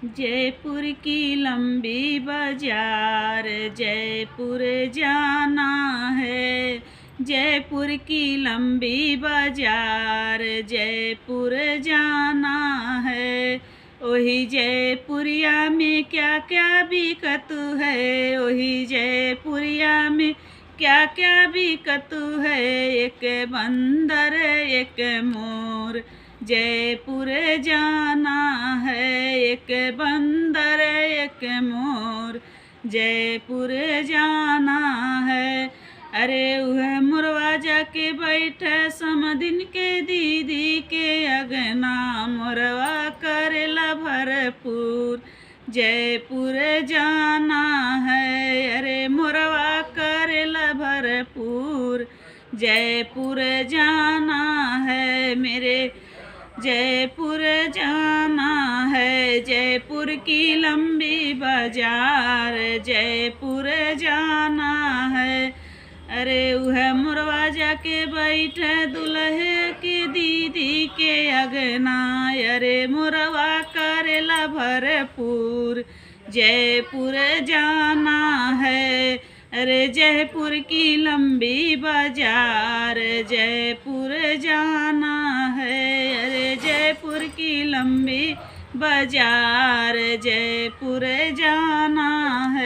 जयपुर की लंबी बाजार जयपुर जाना है। जयपुर की लंबी बाजार जयपुर जाना है। ओही जयपुरिया में क्या क्या बिकत है। ओही जयपुरिया में क्या क्या बिकत है। एक बंदर एक मोर जयपुर जाना है। एक बंदर एक मोर जयपुर जाना है। अरे वह मुरवा जाके बैठे समदिन के दीदी के अगना मुरवा करेला भरपूर जयपुर जाना है। अरे मुरवा करेला भरपूर जयपुर जाना है। मेरे जयपुर जाना है। जयपुर की लंबी बाजार जयपुर जाना है। अरे वह मुरवा जाके बैठे दुल्हे की दीदी के अगना अरे मुरवा करेला भरपूर जयपुर जाना है। अरे जयपुर की लंबी बाजार जयपुर जाना है। अरे जयपुर की लंबी बाजार जयपुर जाना है।